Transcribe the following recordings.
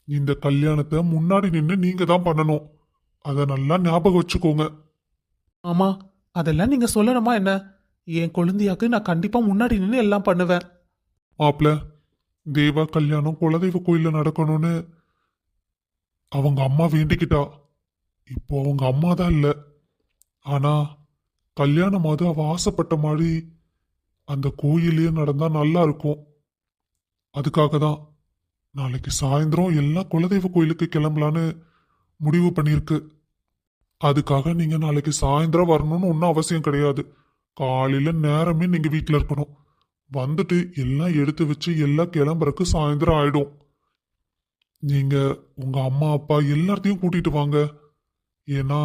இந்த கல்யாணத்தை முன்னாடி நின்று நீங்க தான் பண்ணணும். அதை நல்லா ஞாபகம் வச்சுக்கோங்க. ஆமா, அதெல்லாம் நீங்க சொல்லணுமா என்ன? என் குழந்தையாக்கு நான் கண்டிப்பா முன்னாடி நின்று எல்லாம் பண்ணுவேன். மாப்பிள, தேவா கல்யாணம் குலதெய்வ கோயில்ல நடக்கணும்னு அவங்க அம்மா வேண்டிக்கிட்டா. இப்போ அவங்க அம்மா தான் இல்ல. ஆனா கல்யாணமாவது அவ ஆசைப்பட்ட மாதிரி அந்த கோயிலே நடந்தா நல்லா இருக்கும். அதுக்காக தான் நாளைக்கு சாயந்தரம் எல்லாம் குலதெய்வ கோயிலுக்கு கிளம்பலான்னு முடிவு பண்ணியிருக்கு. அதுக்காக நீங்க நாளைக்கு சாயந்தரம் வரணும்னு ஒன்றும் அவசியம் கிடையாது. காலையில நேரமே நீங்க வீட்டில் இருக்கணும். வந்துட்டு எல்லாம் எடுத்து வச்சு எல்லாம் கிளம்புறக்கு சாயந்தரம் ஆயிடும். நீங்க உங்க அம்மா அப்பா எல்லாத்தையும் கூட்டிட்டு வாங்க. ஏன்னா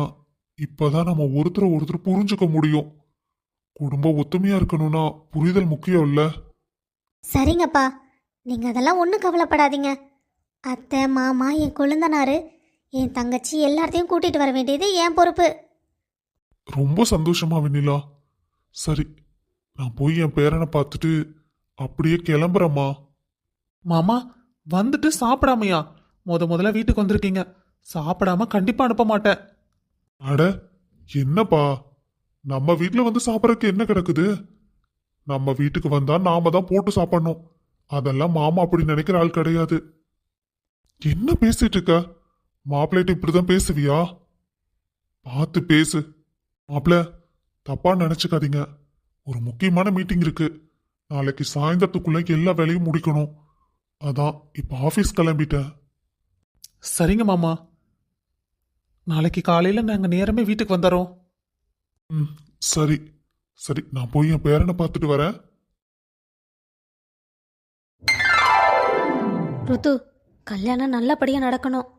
இப்பதான் நம்ம ஒருத்தர் புரிஞ்சுக்க முடியும். குடும்பம் ஒத்துமையா இருக்கணும்னா புரிதல் முக்கியம் இல்ல. சரிங்கப்பா, நீங்கள் அதெல்லாம் ஒன்றும் கவலைப்படாதீங்க. அத்தை மாமா என் கொழுந்தனாரு என் தங்கச்சி எல்லாத்தையும் கூட்டிகிட்டு வர வேண்டியது என் பொறுப்பு. ரொம்ப சந்தோஷமா வெண்ணிலா. சரி, நான் போய் என் பேரனை பார்த்துட்டு அப்படியே கிளம்புறேம்மா. மாமா, வந்துட்டு சாப்பிடாமையா? முதல்ல வீட்டுக்கு வந்திருக்கீங்க. சாப்பிடாம கண்டிப்பா அனுப்ப மாட்டேன். அட, என்னப்பா, நம்ம வீட்டில் வந்து சாப்பிட்றதுக்கு என்ன கிடக்குது? நம்ம வீட்டுக்கு வந்தா நாம தான் போட்டு சாப்பிடணும். அதெல்லாம் மாமா அப்படி நினைக்கிற ஆள் கிடையாது. என்ன பேசிட்டு இருக்க? மாப்பிள்ளைட்டு இப்படிதான் பேசுவியா? பார்த்து பேசு. மாப்பிள்ள, தப்பா நினைச்சுக்காதீங்க. ஒரு முக்கியமான மீட்டிங் இருக்கு. நாளைக்கு சாயந்தரத்துக்குள்ள எல்லா வேலையும் முடிக்கணும். அதான் இப்ப ஆபீஸ் கிளம்பிட்டேன். சரிங்க மாமா, நாளைக்கு காலையில நாங்க நேரமே வீட்டுக்கு வந்துடுறோம். ம், சரி சரி, நான் போய் என் பேரனை பார்த்துட்டு வரேன். ருத்து, கல்யாணம் நல்லபடியாக நடக்கணும்.